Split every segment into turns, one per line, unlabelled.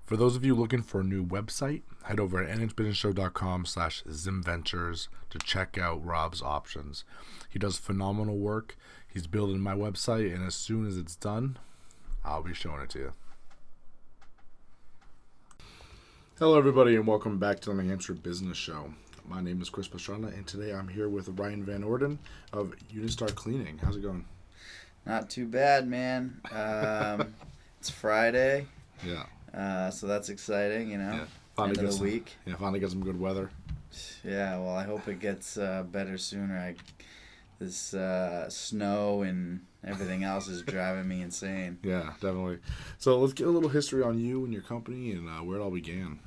For those of you looking for a new website, head over to nhbusinessshow.com/zimventures to check out Rob's options. He does phenomenal work. He's building my website, and as soon as it's done, I'll be showing it to you. Hello, everybody, and welcome back to the New Hampshire Business Show. My name is Chris Pastrana, and today I'm here with Ryan Van Orden of Uni-Star Cleaning. How's it going?
Not too bad, man. It's Friday.
Yeah.
So that's exciting,
Yeah.
End of the week.
Yeah, finally get some good weather.
Yeah, well, I hope it gets better sooner. This snow and everything else is driving me insane.
Yeah, definitely. So let's get a little history on you and your company and where it all began.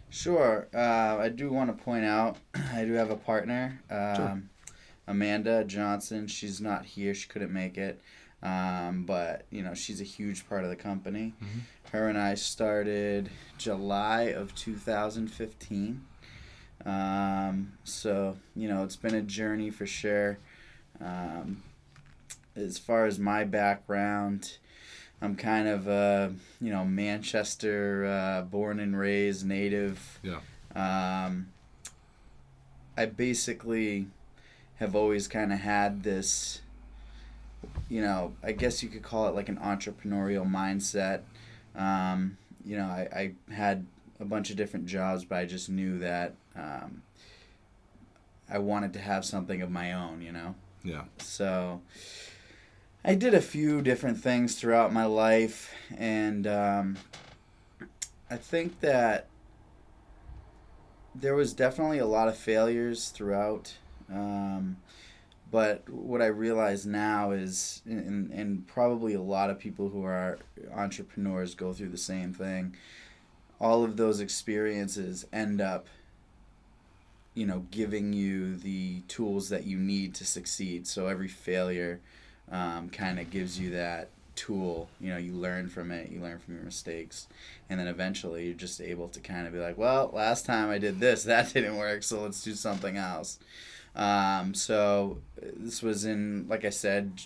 Sure. I do want to point out, I do have a partner,
Sure.
Amanda Johnson. She's not here. She couldn't make it. But, she's a huge part of the company.
Mm-hmm.
Her and I started July of 2015. So, it's been a journey for sure. As far as my background, I'm kind of a, Manchester, born and raised native.
Yeah.
I basically have always kind of had this, I guess you could call it like an entrepreneurial mindset. I had a bunch of different jobs, but I just knew that I wanted to have something of my own,
Yeah.
So I did a few different things throughout my life, and I think that there was definitely a lot of failures throughout. But what I realize now is, and probably a lot of people who are entrepreneurs go through the same thing, all of those experiences end up, giving you the tools that you need to succeed. So every failure kind of gives you that tool. You learn from it, you learn from your mistakes, and then eventually you're just able to kind of be like, well, last time I did this, that didn't work, so let's do something else. So this was in, like I said,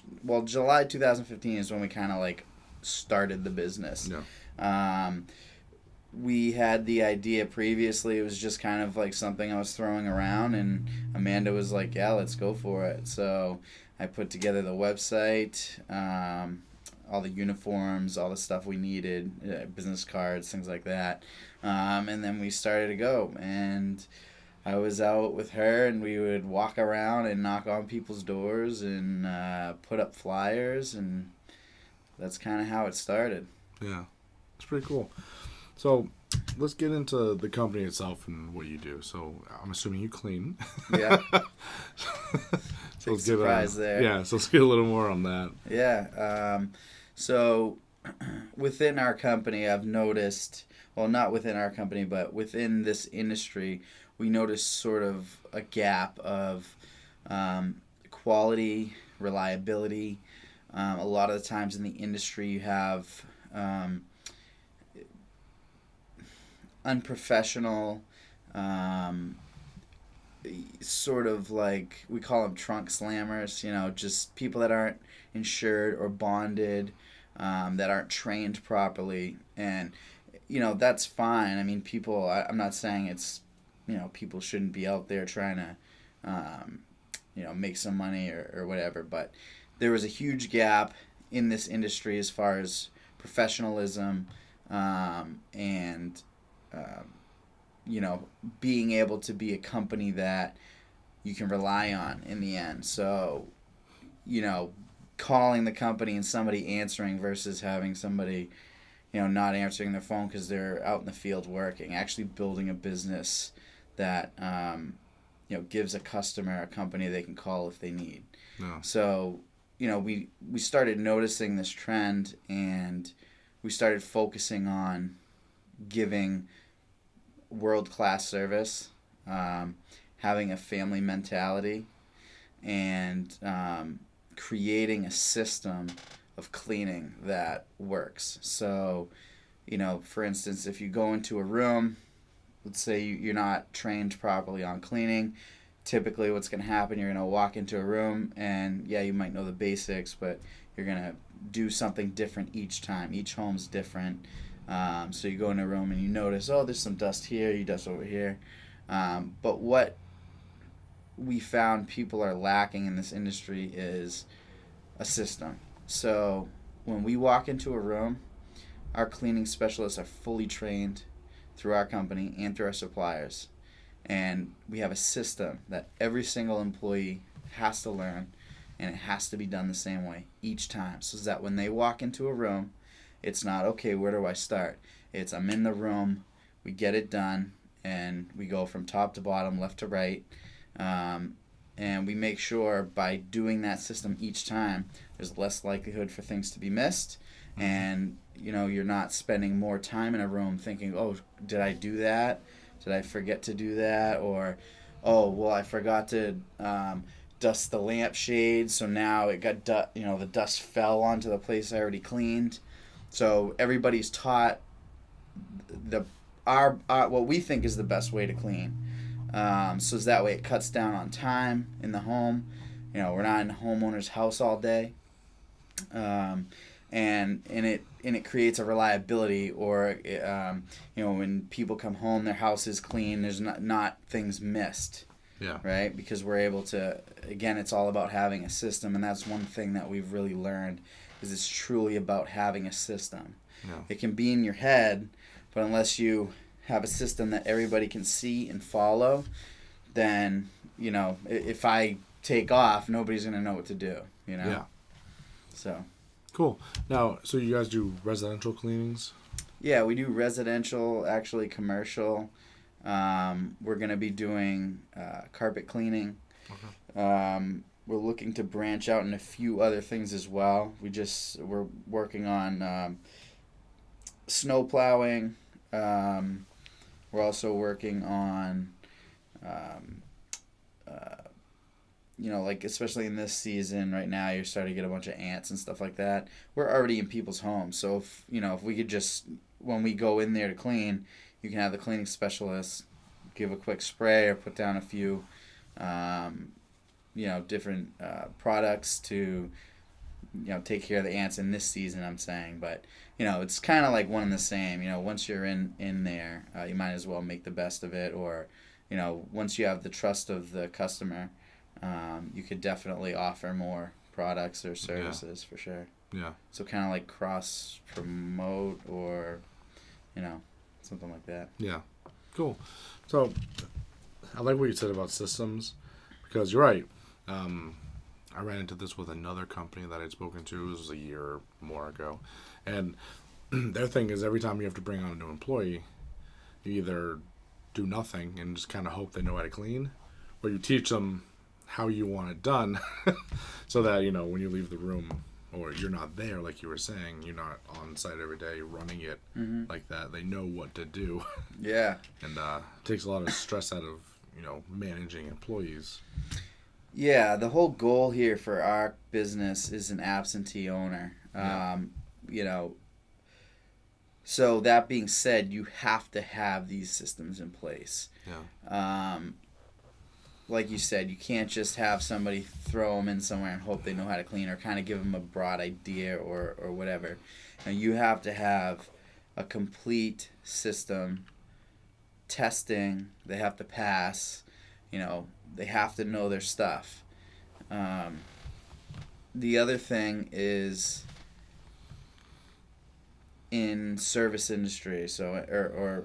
July 2015 is when we kind of started the business.
Yeah.
We had the idea previously. It was just kind of like something I was throwing around, and Amanda was like, yeah, let's go for it. So I put together the website, all the uniforms, all the stuff we needed, business cards, things like that. And then we started to go, and I was out with her, and we would walk around and knock on people's doors and put up flyers, and that's kind of how it started.
Yeah. It's pretty cool. So let's get into the company itself and what you do. So I'm assuming you clean.
Yeah.
So
Big surprise there.
Yeah, so let's get a little more on that.
Yeah. So within our company, I've noticed, well, not within our company, but within this industry, we noticed sort of a gap of quality, reliability. A lot of the times in the industry, you have unprofessional, sort of like, we call them trunk slammers, just people that aren't insured or bonded, that aren't trained properly. And, that's fine. I mean, people, I'm not saying it's, people shouldn't be out there trying to, make some money or whatever. But there was a huge gap in this industry as far as professionalism and, being able to be a company that you can rely on in the end. So, calling the company and somebody answering versus having somebody, not answering their phone because they're out in the field working, actually building a business that, gives a customer a company they can call if they need.
No.
So, we started noticing this trend, and we started focusing on giving world-class service, having a family mentality, and creating a system of cleaning that works. So, for instance, if you go into a room, let's say you're not trained properly on cleaning, typically what's going to happen, you're going to walk into a room and, yeah, you might know the basics, but you're going to do something different each time. Each home's different. So you go in a room and you notice, oh, there's some dust here, you dust over here. But what we found people are lacking in this industry is a system. So when we walk into a room, our cleaning specialists are fully trained through our company and through our suppliers. And we have a system that every single employee has to learn, and it has to be done the same way each time. So that when they walk into a room, it's not, okay, where do I start? It's, I'm in the room, we get it done, and we go from top to bottom, left to right. And we make sure by doing that system each time, there's less likelihood for things to be missed. And, you're not spending more time in a room thinking, oh, did I do that? Did I forget to do that? Or, oh, well, I forgot to dust the lampshade, so now it got the dust fell onto the place I already cleaned. So everybody's taught our what we think is the best way to clean. So that way it cuts down on time in the home. We're not in the homeowner's house all day. And it creates a reliability, or when people come home, their house is clean, there's not things missed.
Yeah.
Right? Because we're able to, again, it's all about having a system, and that's one thing that we've really learned, is it's truly about having a system.
Yeah.
It can be in your head, but unless you have a system that everybody can see and follow, then, if I take off, nobody's going to know what to do,
Yeah.
So.
Cool. Now, so you guys do residential cleanings?
Yeah, we do residential, actually commercial. We're going to be doing carpet cleaning.
Okay.
We're looking to branch out in a few other things as well. We're working on snow plowing. We're also working on, like especially in this season right now, you're starting to get a bunch of ants and stuff like that. We're already in people's homes, so if we could just, when we go in there to clean, you can have the cleaning specialist give a quick spray or put down a few, different products to, take care of the ants in this season, I'm saying. But, it's kind of like one and the same. Once you're in there, you might as well make the best of it. Or, once you have the trust of the customer, you could definitely offer more products or services for sure.
Yeah.
So kind of like cross promote, or, something like that.
Yeah. Cool. So I like what you said about systems, because you're right. I ran into this with another company that I'd spoken to. This was a year or more ago. And their thing is, every time you have to bring on a new employee, you either do nothing and just kind of hope they know how to clean, or you teach them how you want it done so that, when you leave the room, or you're not there, like you were saying, you're not on site every day running it like that. They know what to do.
Yeah.
And it takes a lot of stress out of, managing employees.
Yeah, the whole goal here for our business is an absentee owner. So that being said, you have to have these systems in place.
Yeah.
Like you said, you can't just have somebody throw them in somewhere and hope they know how to clean, or kind of give them a broad idea or whatever. You have to have a complete system, testing, they have to pass, they have to know their stuff. The other thing is in service industry, so or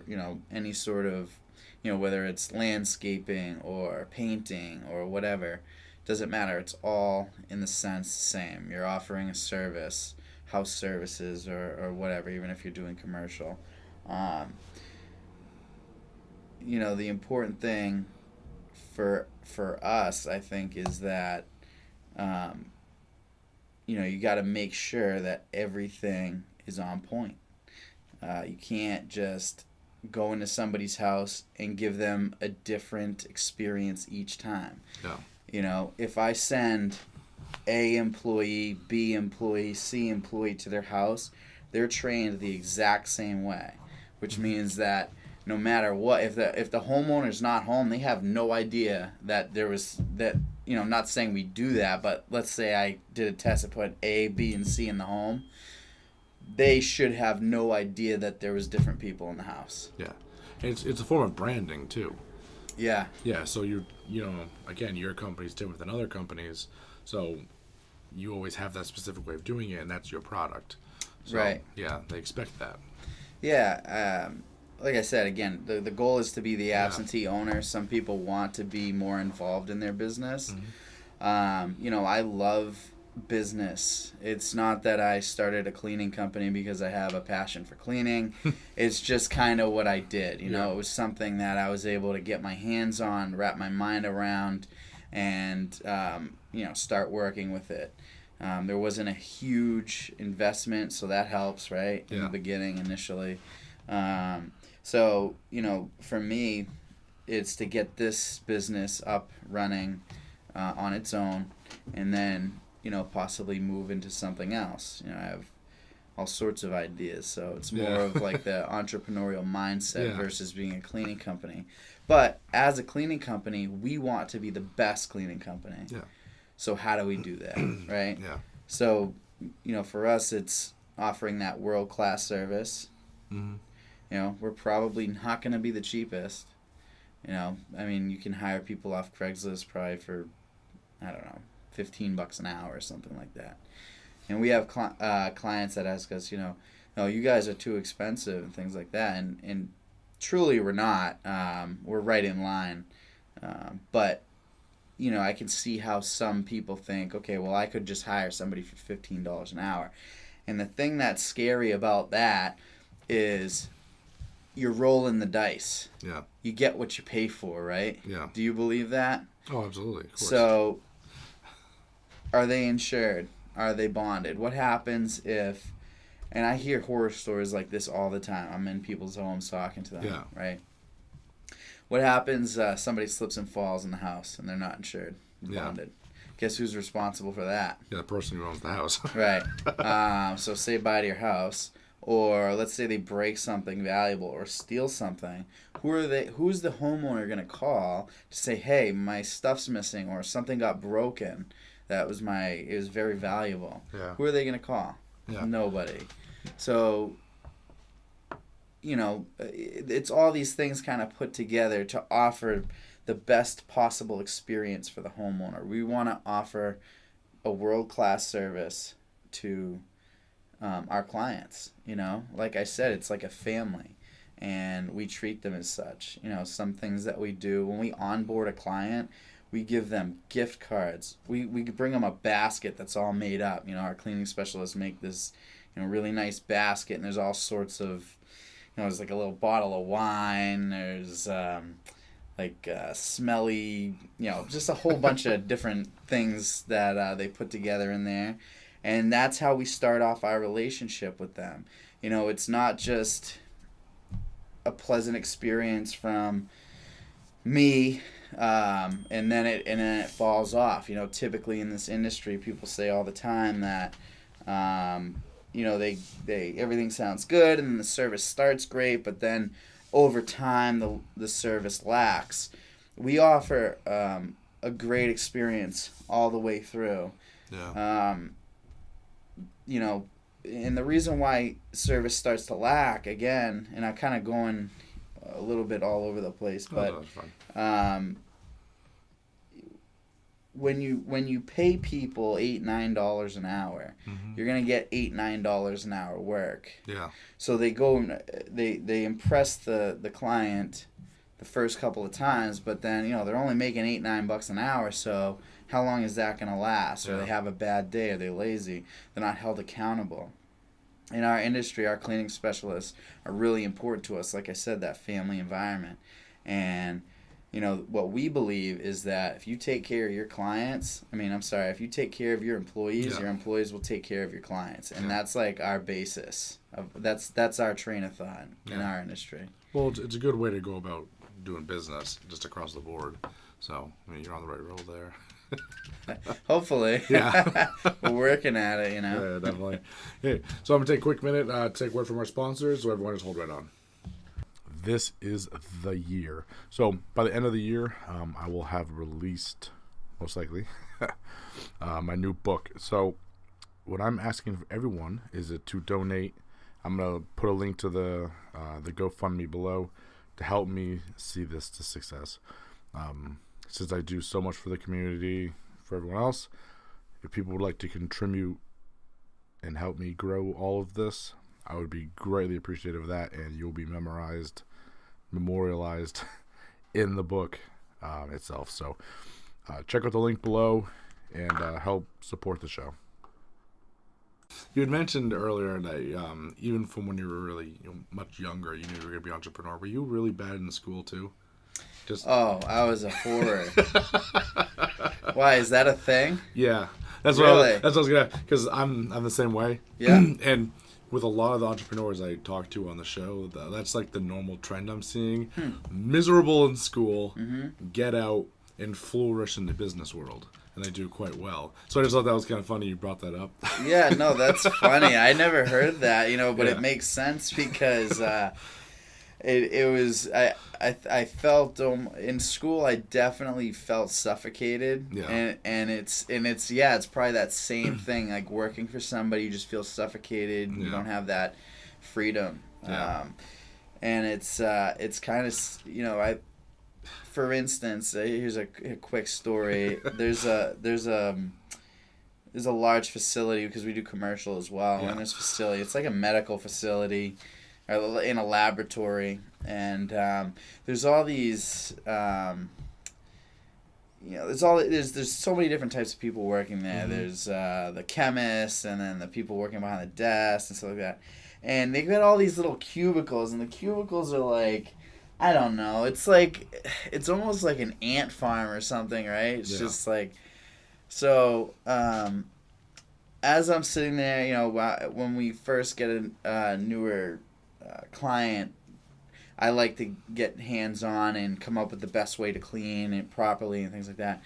any sort of, whether it's landscaping or painting or whatever, doesn't matter. It's all in the sense the same. You're offering a service, house services or whatever, even if you're doing commercial. The important thing for us, I think, is that you got to make sure that everything is on point. You can't just go into somebody's house and give them a different experience each time.
Yeah.
If I send A employee, B employee, C employee to their house, they're trained the exact same way, which means that no matter what, if the homeowner's not home, they have no idea that there was that. Not saying we do that, but let's say I did a test and put A, B, and C in the home. they should have no idea that there was different people in the house.
Yeah. And it's a form of branding too.
Yeah.
Yeah, so again, your company's different than other companies, so you always have that specific way of doing it, and that's your product. So,
Right.
Yeah, they expect that.
Yeah. Like I said, again, the goal is to be the absentee owner. Some people want to be more involved in their business.
Mm-hmm.
I love business. It's not that I started a cleaning company because I have a passion for cleaning. It's just kind of what I did. It was something that I was able to get my hands on, wrap my mind around, and start working with it. There wasn't a huge investment, so that helps, right? In the beginning, initially. So, for me, it's to get this business up running on its own, and then, possibly move into something else. I have all sorts of ideas, so it's more of like the entrepreneurial mindset versus being a cleaning company. But as a cleaning company, we want to be the best cleaning company.
Yeah.
So how do we do that, right?
Yeah.
So, for us, it's offering that world-class service.
Mm-hmm.
We're probably not going to be the cheapest. You can hire people off Craigslist probably for, I don't know, $15 an hour or something like that. And we have clients that ask us, no, you guys are too expensive and things like that. And truly we're not. We're right in line. But, I can see how some people think, okay, well, I could just hire somebody for $15 an hour. And the thing that's scary about that is you're rolling the dice.
Yeah.
You get what you pay for, right?
Yeah.
Do you believe that?
Oh, absolutely. Of course.
So, are they insured? Are they bonded? What happens if, and I hear horror stories like this all the time. I'm in people's homes talking to them, right? What happens, somebody slips and falls in the house and they're not insured, bonded. Guess who's responsible for that?
Yeah, the person who owns the house.
Right. So say bye to your house. Or let's say they break something valuable or steal something. Who's the homeowner going to call to say, hey, my stuff's missing or something got broken? It was very valuable.
Yeah.
Who are they going to call?
Yeah.
Nobody. So, it's all these things kind of put together to offer the best possible experience for the homeowner. We want to offer a world-class service to our clients. Like I said, it's like a family, and we treat them as such. Some things that we do when we onboard a client, we give them gift cards. We bring them a basket that's all made up. Our cleaning specialists make this really nice basket, and there's all sorts of, there's like a little bottle of wine, there's smelly, just a whole bunch of different things that they put together in there. And that's how we start off our relationship with them. It's not just a pleasant experience from me, and then it falls off. Typically in this industry, people say all the time that, they everything sounds good and the service starts great, but then over time the service lacks. We offer a great experience all the way through.
Yeah.
And the reason why service starts to lack, again, and I'm kind of going a little bit all over the place, but
that's fine.
when you pay people $8-9 an hour, you're gonna get $8-9 an hour work.
Yeah.
So they go and they impress the client the first couple of times, but then they're only making $8-9 an hour, so how long is that going to last? Or they have a bad day, or they're lazy. They're not held accountable. In our industry, our cleaning specialists are really important to us. Like I said, that family environment. And, what we believe is that if you take care of your clients, if you take care of your employees, your employees will take care of your clients. And that's like our basis. That's our train of thought in our industry.
Well, it's a good way to go about doing business just across the board. So, you're on the right road there.
Hopefully.
Yeah.
We're working at it,
Yeah, definitely. Hey, so I'm going to take a quick minute to take word from our sponsors, so everyone just hold right on. This is the year. So by the end of the year, I will have released, most likely, my new book. So what I'm asking for everyone is to donate. I'm gonna put a link to the GoFundMe below to help me see this to success. Since I do so much for the community, for everyone else, if people would like to contribute and help me grow all of this, I would be greatly appreciative of that, and you'll be memorialized in the book itself. So check out the link below and help support the show. You had mentioned earlier that even from when you were really much younger, you knew you were going to be an entrepreneur. Were you really bad in school too?
I was a horror. Why, is that a thing?
Yeah, that's
really?
What I was gonna. Because I'm the same way.
Yeah.
And with a lot of the entrepreneurs I talk to on the show, that's like the normal trend I'm seeing. Miserable in school, get out and flourish in the business world, and they do quite well. So I just thought that was kind of funny you brought that up.
Yeah, no, that's funny. I never heard that, but It makes sense because it was I felt in school I definitely felt suffocated.
Yeah.
And it's probably that same thing, like working for somebody, you just feel suffocated. You don't have that freedom.
Yeah.
And it's kind of, for instance, here's a quick story. There's a large facility, because we do commercial as well.
Yeah.
And this facility, it's like a medical facility in a laboratory, and there's all these there's so many different types of people working there. There's the chemists, and then the people working behind the desk and stuff like that, and they've got all these little cubicles, and the cubicles are like, I don't know, it's almost like an ant farm or something, right? It's just like, so as I'm sitting there, when we first get a newer client, I like to get hands-on and come up with the best way to clean it properly and things like that.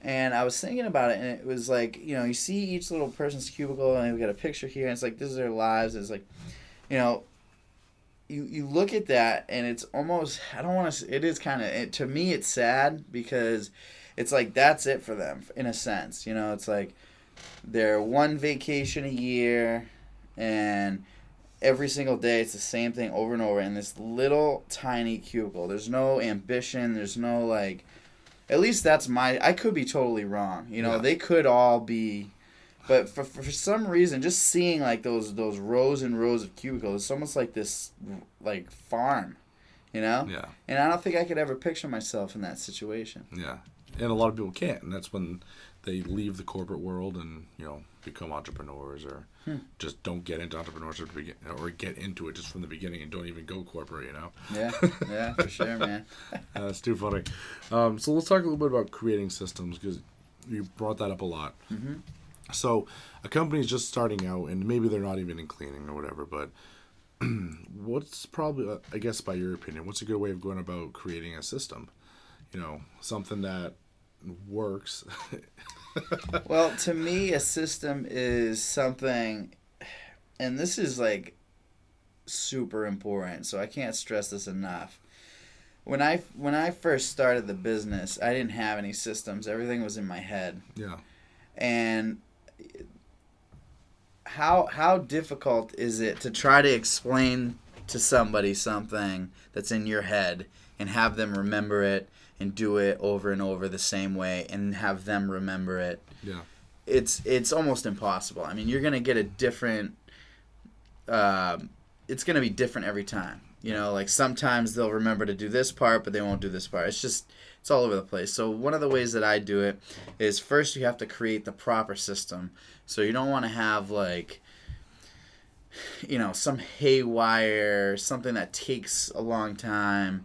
And I was thinking about it, and it was like, you see each little person's cubicle, and we've got a picture here, and it's like, this is their lives. It's like, you look at that, and it's almost, I don't want to, it is kind of, to me it's sad, because it's like, that's it for them, in a sense. It's like, they're one vacation a year, and every single day it's the same thing over and over in this little tiny cubicle. There's no ambition. There's no, at least that's I could be totally wrong. They could all be, but for some reason, just seeing those rows and rows of cubicles, it's almost like this farm,
Yeah.
And I don't think I could ever picture myself in that situation.
Yeah. And a lot of people can't, and that's when they leave the corporate world and, become entrepreneurs, or just don't get into entrepreneurship or get into it just from the beginning and don't even go corporate,
Yeah, for sure, man.
That's too funny. So let's talk a little bit about creating systems, because you brought that up a lot.
Mm-hmm.
So a company's just starting out, and maybe they're not even in cleaning or whatever, but what's probably, I guess by your opinion, what's a good way of going about creating a system? Something that works.
Well, to me, a system is something, and this is super important, so I can't stress this enough. When I first started the business, I didn't have any systems. Everything was in my head.
Yeah.
And how difficult is it to try to explain to somebody something that's in your head and have them remember it and do it over and over the same way and have them remember it?
Yeah.
It's almost impossible. I mean, you're going to get a different it's going to be different every time. Sometimes they'll remember to do this part, but they won't do this part. It's all over the place. So one of the ways that I do it is, first you have to create the proper system. So you don't want to have some haywire, something that takes a long time,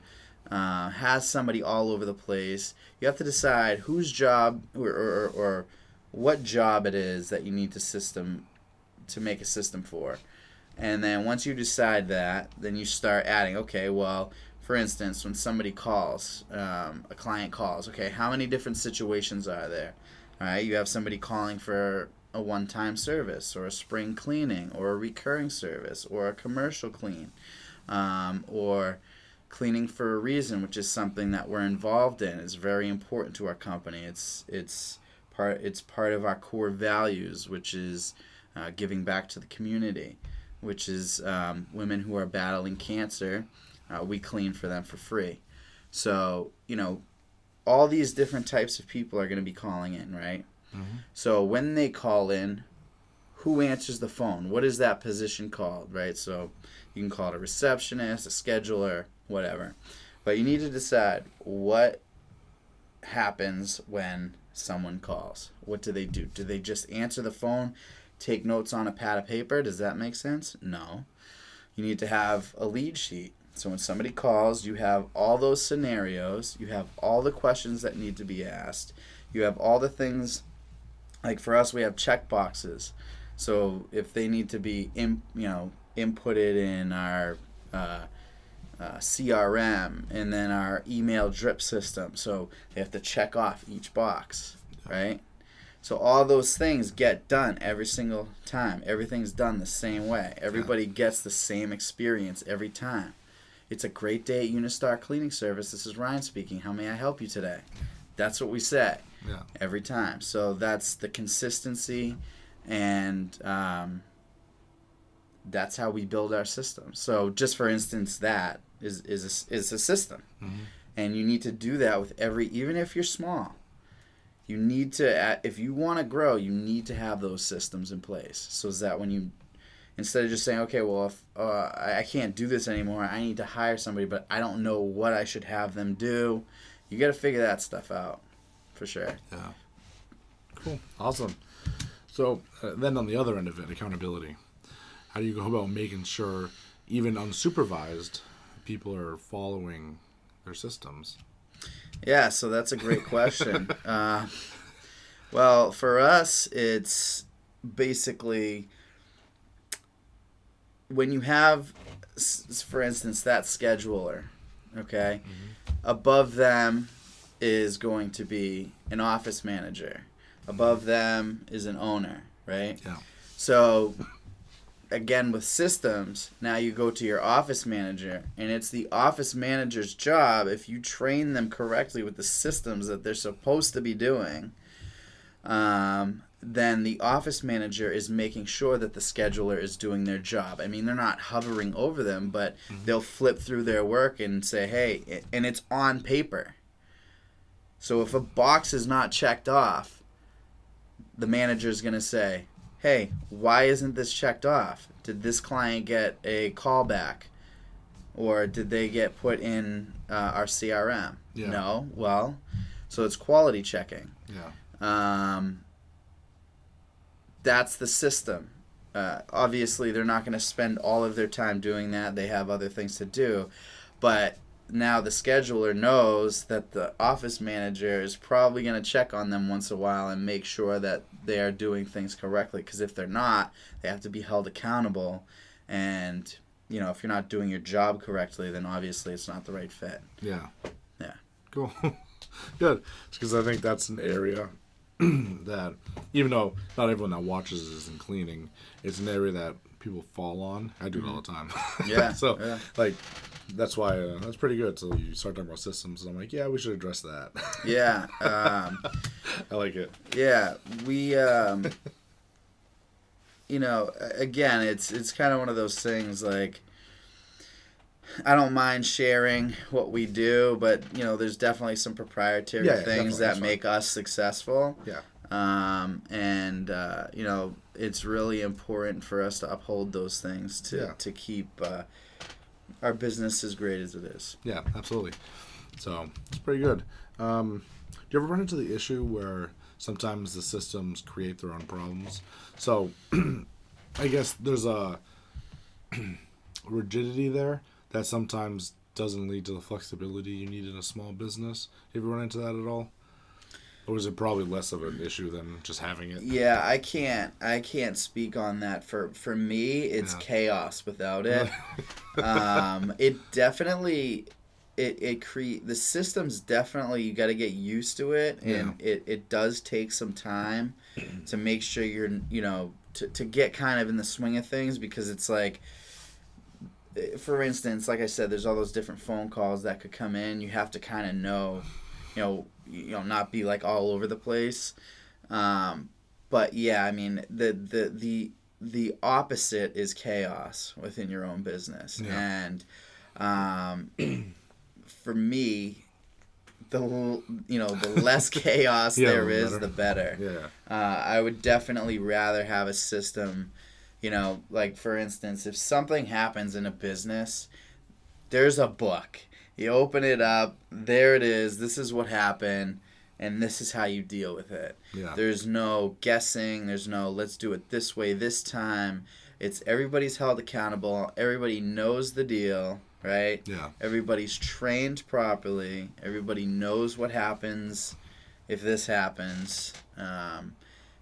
has somebody all over the place. You have to decide whose job or what job it is that you need to make a system for. And then once you decide that, then you start adding, okay, well, for instance, when somebody calls, a client calls, okay, how many different situations are there? All right, you have somebody calling for a one-time service, or a spring cleaning, or a recurring service, or a commercial clean, or cleaning for a reason, which is something that we're involved in. It's very important to our company. It's part of our core values, which is giving back to the community, which is women who are battling cancer. We clean for them for free. So, all these different types of people are going to be calling in, right? Mm-hmm. So when they call in, who answers the phone? What is that position called, right? So you can call it a receptionist, a scheduler, whatever. But you need to decide what happens when someone calls. What do they do? Do they just answer the phone, take notes on a pad of paper? Does that make sense? No. You need to have a lead sheet. So when somebody calls, you have all those scenarios, you have all the questions that need to be asked, you have all the things, like for us, we have check boxes. So if they need to be inputted in our CRM and then our email drip system, so they have to check off each box, right? So all those things get done every single time. Everything's done the same way. Everybody gets the same experience every time. It's a great day at Uni-Star Cleaning Service. This is Ryan speaking. How may I help you today? That's what we say every time. So that's the consistency, and that's how we build our system. So just for instance, that is a system. Mm-hmm. And you need to do that with even if you're small. You need to, if you want to grow, you need to have those systems in place. So is that when you, instead of just saying, okay, well, if I can't do this anymore, I need to hire somebody, but I don't know what I should have them do. You got to figure that stuff out, for sure.
Yeah. Cool. Awesome. So then on the other end of it, accountability. How do you go about making sure, even unsupervised, people are following their systems?
Yeah, so that's a great question. Well, for us, it's basically when you have, for instance, that scheduler, okay? Mm-hmm. Above them is going to be an office manager. Above them is an owner, right?
Yeah.
So again, with systems, now you go to your office manager, and it's the office manager's job, if you train them correctly with the systems that they're supposed to be doing, then the office manager is making sure that the scheduler is doing their job. I mean, they're not hovering over them, but they'll flip through their work and say, hey, and it's on paper. So if a box is not checked off, the manager is going to say, hey, why isn't this checked off? Did this client get a callback? Or did they get put in our CRM?
Yeah.
No? Well, so it's quality checking.
Yeah.
That's the system. Obviously, they're not going to spend all of their time doing that. They have other things to do. But now the scheduler knows that the office manager is probably going to check on them once in a while and make sure that they are doing things correctly. Because if they're not, they have to be held accountable. And, if you're not doing your job correctly, then obviously it's not the right fit.
Yeah.
Yeah.
Cool. Good. Because I think that's an area that, even though not everyone that watches is in cleaning, it's an area that people fall on. I do it all the time.
Yeah.
So, that's why that's pretty good. So you start talking about systems, and I'm like, yeah, we should address that.
Yeah.
I like it.
Yeah. We, again, it's kind of one of those things, like, I don't mind sharing what we do, but, there's definitely some proprietary things that make us successful.
Yeah.
It's really important for us to uphold those things to keep our business as great as it is.
Yeah, absolutely. So it's pretty good. Do you ever run into the issue where sometimes the systems create their own problems? So I guess there's a rigidity there that sometimes doesn't lead to the flexibility you need in a small business. Have you run into that at all? Or is it probably less of an issue than just having it?
Yeah, I can't speak on that. For me, it's chaos without it. It definitely, the system's definitely, you got to get used to it, and it does take some time to make sure you're, to get kind of in the swing of things, because it's like, for instance, like I said, there's all those different phone calls that could come in. You have to kind of know, not be like all over the place. But yeah, I mean, the the opposite is chaos within your own business.
Yeah.
And for me, the less chaos there
the
is,
better.
the better.
Yeah.
I would definitely rather have a system, like for instance, if something happens in a business, there's a book. You open it up, there it is, this is what happened, and this is how you deal with it.
Yeah.
There's no guessing, there's no let's do it this way this time. It's everybody's held accountable, everybody knows the deal, right?
Yeah.
Everybody's trained properly, everybody knows what happens if this happens.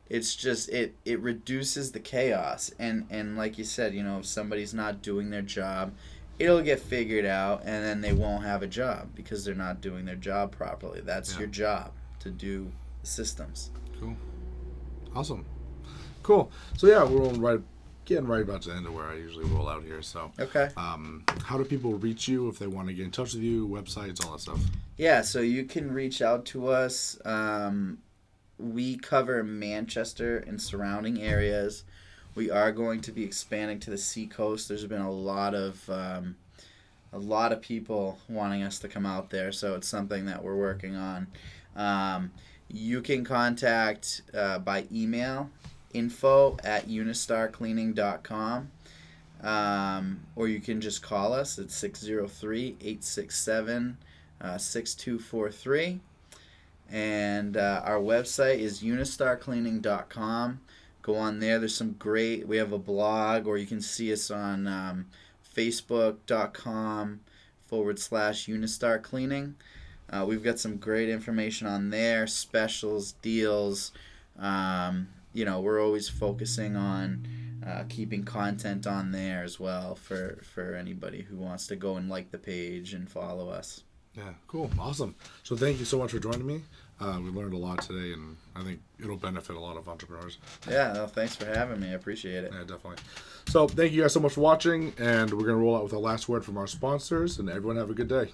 It's just, it reduces the chaos. And like you said, if somebody's not doing their job, it'll get figured out, and then they won't have a job because they're not doing their job properly. That's your job, to do the systems.
Cool. Awesome. Cool. So yeah, we're getting right about to the end of where I usually roll out here. So
Okay.
How do people reach you if they want to get in touch with you? Websites, all that stuff.
Yeah, so you can reach out to us. We cover Manchester and surrounding areas. We are going to be expanding to the seacoast. There's been a lot of people wanting us to come out there, so it's something that we're working on. You can contact by email, info@unistarcleaning.com, or you can just call us at 603-867-6243. And our website is unistarcleaning.com. Go on there. There's some great, we have a blog, or you can see us on facebook.com/Uni-Star Cleaning. We've got some great information on there, specials, deals. We're always focusing on keeping content on there as well for anybody who wants to go and like the page and follow us.
Yeah, cool. Awesome. So thank you so much for joining me. We learned a lot today, and I think it'll benefit a lot of entrepreneurs.
Yeah, no, thanks for having me. I appreciate it.
Yeah, definitely. So thank you guys so much for watching, and we're going to roll out with our last word from our sponsors, and everyone have a good day.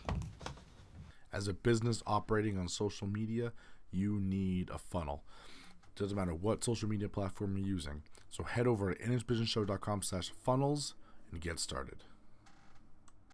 As a business operating on social media, you need a funnel. Doesn't matter what social media platform you're using. So head over to nhbusinessshow.com/funnels and get started.